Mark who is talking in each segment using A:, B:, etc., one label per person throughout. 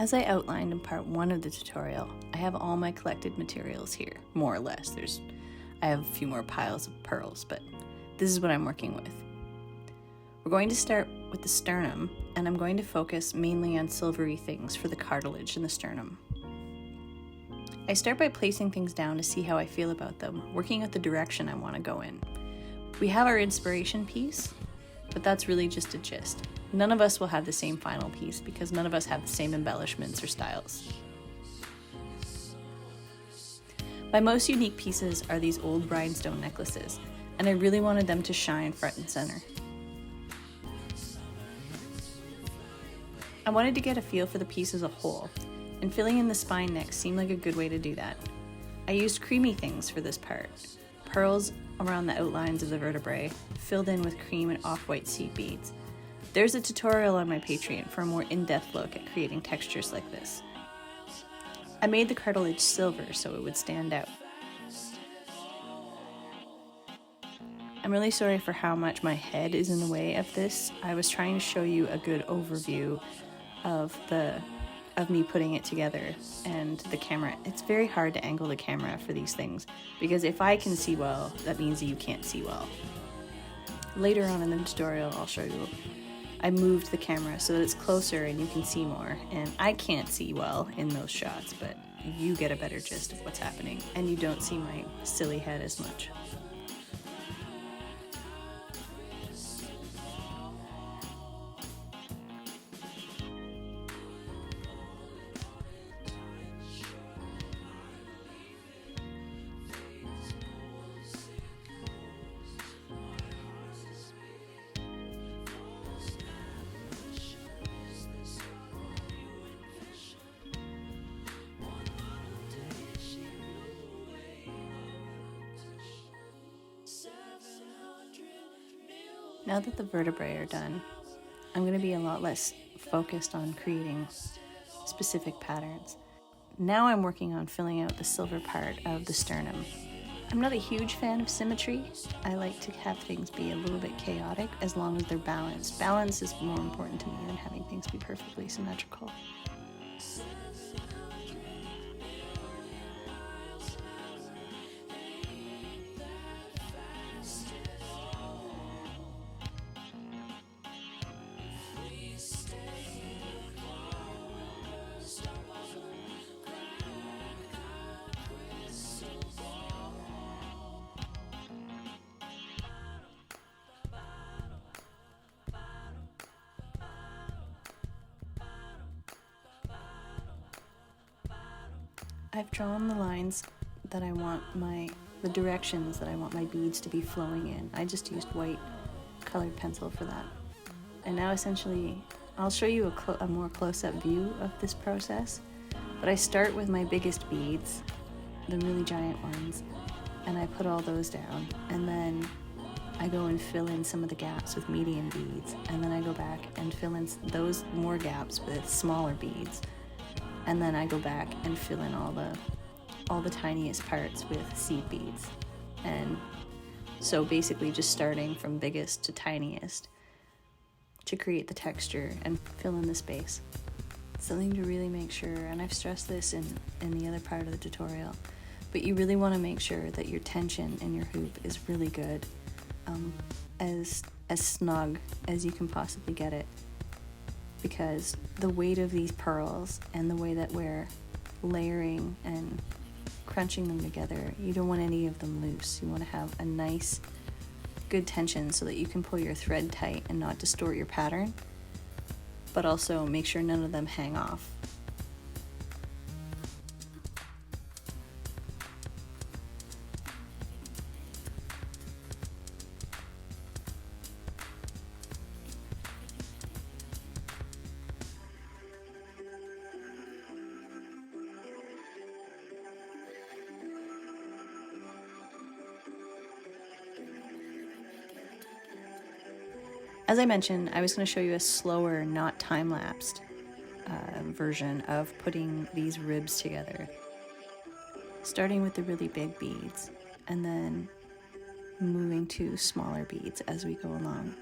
A: As I outlined in part 1 of the tutorial, I have all my collected materials here, more or less. I have a few more piles of pearls, but this is what I'm working with. We're going to start with the sternum, and I'm going to focus mainly on silvery things for the cartilage in the sternum. I start by placing things down to see how I feel about them, working out the direction I want to go in. We have our inspiration piece, but that's really just a gist. None of us will have the same final piece because none of us have the same embellishments or styles. My most unique pieces are these old rhinestone necklaces, and I really wanted them to shine front and center. I wanted to get a feel for the piece as a whole, and filling in the spine neck seemed like a good way to do that. I used creamy things for this part. Pearls around the outlines of the vertebrae, filled in with cream and off-white seed beads. There's a tutorial on my Patreon for a more in-depth look at creating textures like this. I made the cartilage silver so it would stand out. I'm really sorry for how much my head is in the way of this. I was trying to show you a good overview of me putting it together and the camera. It's very hard to angle the camera for these things because if I can see well, that means you can't see well. Later on in the tutorial, I'll show you. I moved the camera so that it's closer and you can see more, and I can't see well in those shots, but you get a better gist of what's happening and you don't see my silly head as much. Now that the vertebrae are done, I'm going to be a lot less focused on creating specific patterns. Now I'm working on filling out the silver part of the sternum. I'm not a huge fan of symmetry. I like to have things be a little bit chaotic as long as they're balanced. Balance is more important to me than having things be perfectly symmetrical. I've drawn the lines that I want the directions that I want my beads to be flowing in. I just used white colored pencil for that. And now essentially, I'll show you a more close-up view of this process, but I start with my biggest beads, the really giant ones, and I put all those down, and then I go and fill in some of the gaps with medium beads, and then I go back and fill in those more gaps with smaller beads. And then I go back and fill in all the tiniest parts with seed beads. And so basically just starting from biggest to tiniest to create the texture and fill in the space. Something to really make sure, and I've stressed this in the other part of the tutorial, but you really want to make sure that your tension in your hoop is really good, as snug as you can possibly get it. Because the weight of these pearls and the way that we're layering and crunching them together, you don't want any of them loose. You want to have a nice, good tension so that you can pull your thread tight and not distort your pattern, but also make sure none of them hang off. As I mentioned, I was going to show you a slower, not time-lapsed version of putting these ribs together. Starting with the really big beads and then moving to smaller beads as we go along.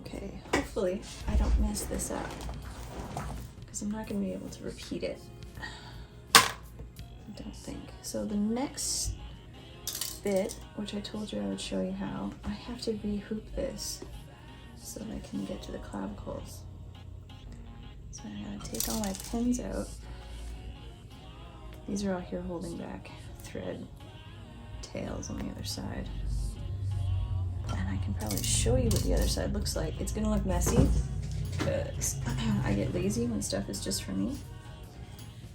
A: Okay, hopefully I don't mess this up, because I'm not going to be able to repeat it. I don't think. So the next bit, which I told you I would show you how, I have to re-hoop this so that I can get to the clavicles. So I'm going to take all my pins out. These are all here holding back thread tails on the other side. And I can probably show you what the other side looks like. It's gonna look messy because I get lazy when stuff is just for me.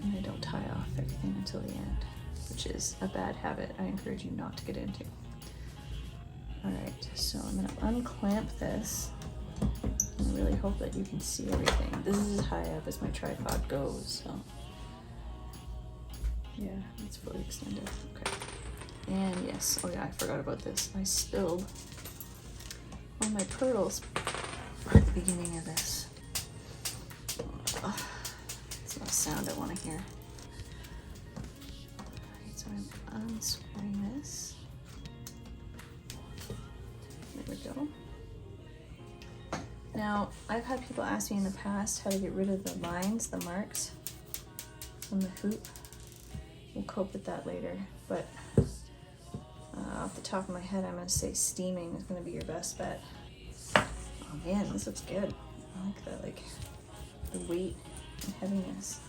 A: And I don't tie off everything until the end, which is a bad habit I encourage you not to get into. All right, so I'm gonna unclamp this. I really hope that you can see everything. This is as high up as my tripod goes, so. Yeah, it's fully extended, okay. And yes, oh yeah, I forgot about this. I spilled all my pearls at the beginning of this. Oh, it's not a sound I want to hear. Alright, so I'm unscrewing this. There we go. Now, I've had people ask me in the past how to get rid of the lines, the marks from the hoop. We'll cope with that later, but off the top of my head, I'm going to say steaming is going to be your best bet. Oh man, this looks good. I like that, like the weight and heaviness.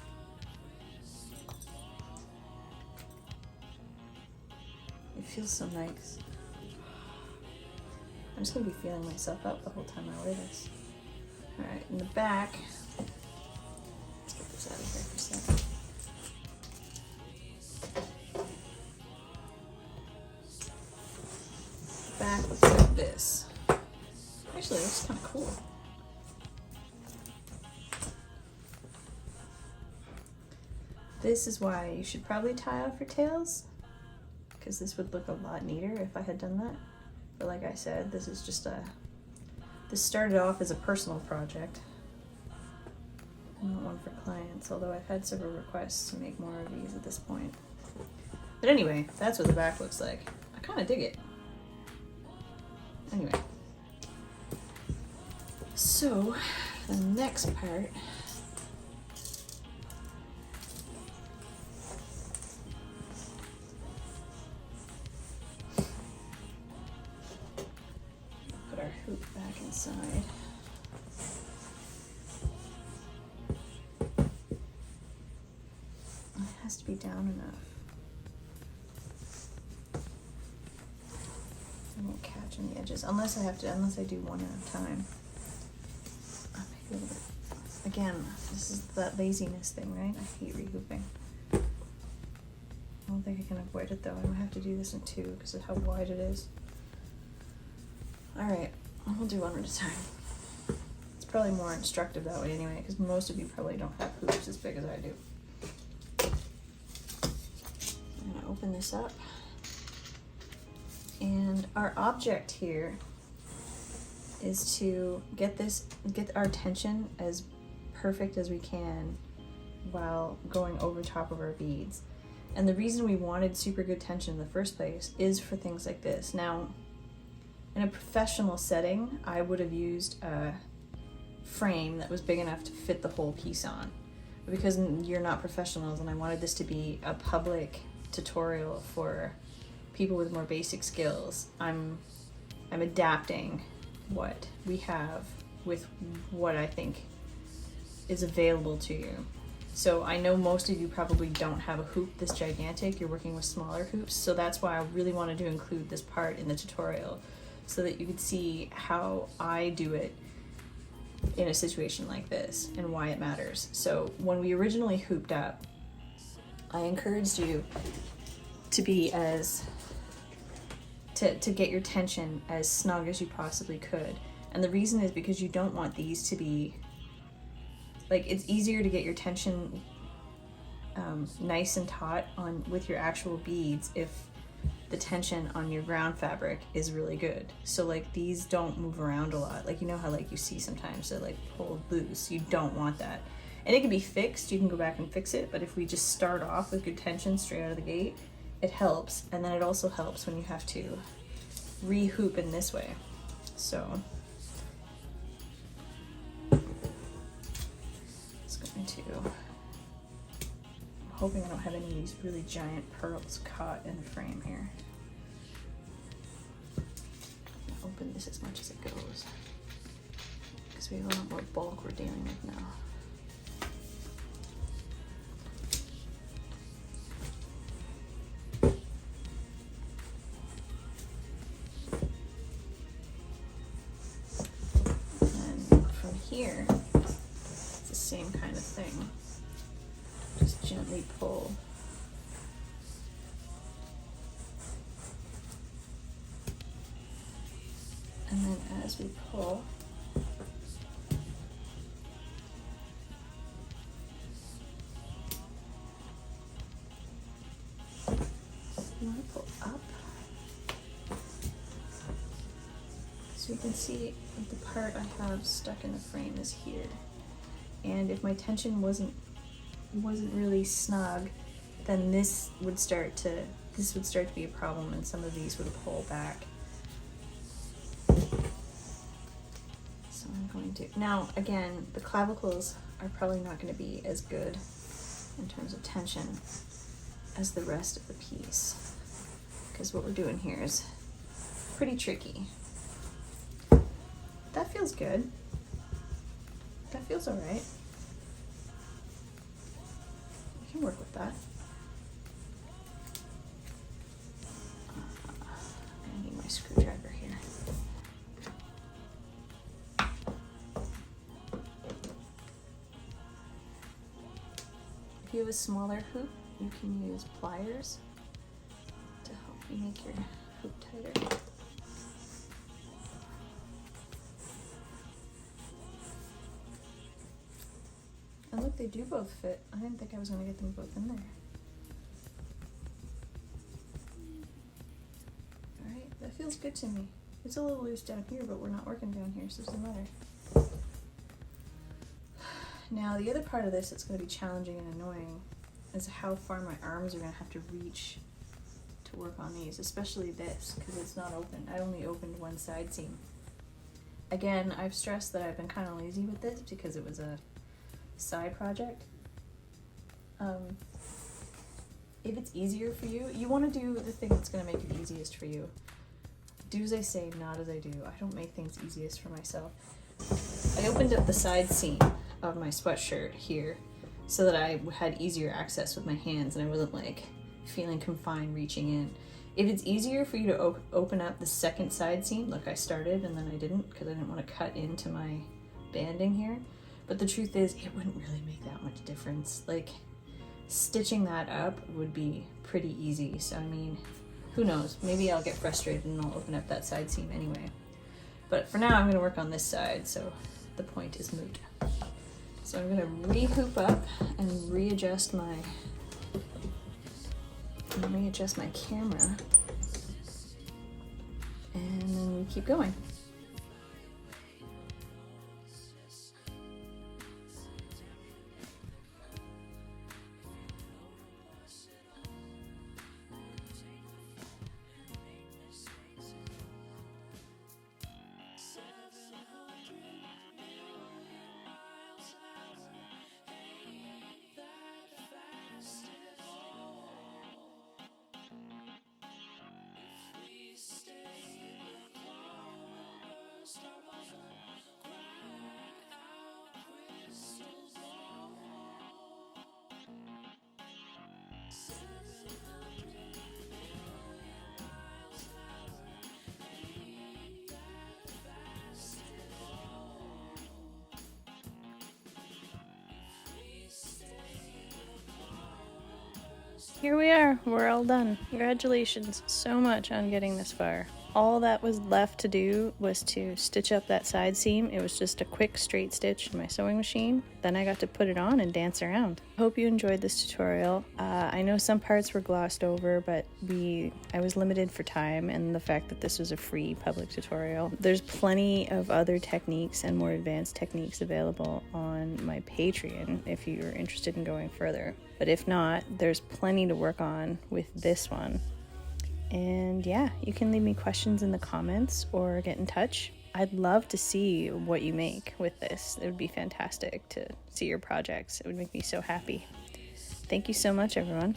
A: It feels so nice. I'm just going to be feeling myself out the whole time I wear this. All right, in the back, let's get this out of here for a second. Back looks like this. Actually, it looks kind of cool. This is why you should probably tie off your tails, because this would look a lot neater if I had done that. But like I said, this is just this started off as a personal project, not one for clients, although I've had several requests to make more of these at this point. But anyway, that's what the back looks like. I kind of dig it. Anyway, so the next part put our hoop back inside. It has to be down enough. I won't catch any edges unless I do one at a time. Maybe a little bit. Again, this is that laziness thing, right? I hate rehooping. I don't think I can avoid it though. I might have to do this in two because of how wide it is. Alright, we'll do one at a time. It's probably more instructive that way anyway, because most of you probably don't have hoops as big as I do. I'm gonna open this up. And our object here is to get our tension as perfect as we can while going over top of our beads. And the reason we wanted super good tension in the first place is for things like this. Now, in a professional setting, I would have used a frame that was big enough to fit the whole piece on. But because you're not professionals and I wanted this to be a public tutorial for people with more basic skills, I'm adapting what we have with what I think is available to you. So I know most of you probably don't have a hoop this gigantic, you're working with smaller hoops, so that's why I really wanted to include this part in the tutorial so that you could see how I do it in a situation like this and why it matters. So when we originally hooped up, I encouraged you to be to get your tension as snug as you possibly could. And the reason is because you don't want these to be, like, it's easier to get your tension nice and taut with your actual beads if the tension on your ground fabric is really good. So like these don't move around a lot. Like, you know how like you see sometimes they're like pulled loose. You don't want that. And it can be fixed, you can go back and fix it, but if we just start off with good tension straight out of the gate, it helps. And then it also helps when you have to re-hoop in this way. So it's going to, I'm hoping I don't have any of these really giant pearls caught in the frame here. I'm gonna open this as much as it goes because we have a lot more bulk we're dealing with now. here, it's the same kind of thing. Just gently pull. And then as we pull, you want to pull up so you can see the part I have stuck in the frame is here. And if my tension wasn't really snug, then this would start to be a problem, and some of these would pull back. So I'm going to, now again, the clavicles are probably not going to be as good in terms of tension as the rest of the piece, because what we're doing here is pretty tricky. That feels good. That feels all right. I can work with that. I need my screwdriver here. If you have a smaller hoop, you can use pliers to help you make your hoop tighter. And look, they do both fit. I didn't think I was going to get them both in there. Alright, that feels good to me. It's a little loose down here, but we're not working down here, so it doesn't matter. Now, the other part of this that's going to be challenging and annoying is how far my arms are going to have to reach to work on these, especially this, because it's not open. I only opened one side seam. Again, I've stressed that I've been kind of lazy with this because it was a side project. If it's easier for you, you want to do the thing that's going to make it easiest for you. Do as I say, not as I do. I don't make things easiest for myself. I opened up the side seam of my sweatshirt here so that I had easier access with my hands and I wasn't like feeling confined reaching in. If it's easier for you to open up the second side seam, like I started and then I didn't because I didn't want to cut into my banding here, but the truth is it wouldn't really make that much difference. Like, stitching that up would be pretty easy. So I mean, who knows, maybe I'll get frustrated and I'll open up that side seam anyway. But for now I'm going to work on this side, so the point is moot. So I'm going to re-hoop up and readjust my camera, and then we keep going. Here we are, we're all done. Congratulations so much on getting this far. All that was left to do was to stitch up that side seam. It was just a quick straight stitch in my sewing machine. Then I got to put it on and dance around. Hope you enjoyed this tutorial. I know some parts were glossed over, but I was limited for time and the fact that this was a free public tutorial. There's plenty of other techniques and more advanced techniques available on my Patreon if you're interested in going further. But if not, there's plenty to work on with this one. And yeah, you can leave me questions in the comments or get in touch. I'd love to see what you make with this. It would be fantastic to see your projects. It would make me so happy. Thank you so much, everyone.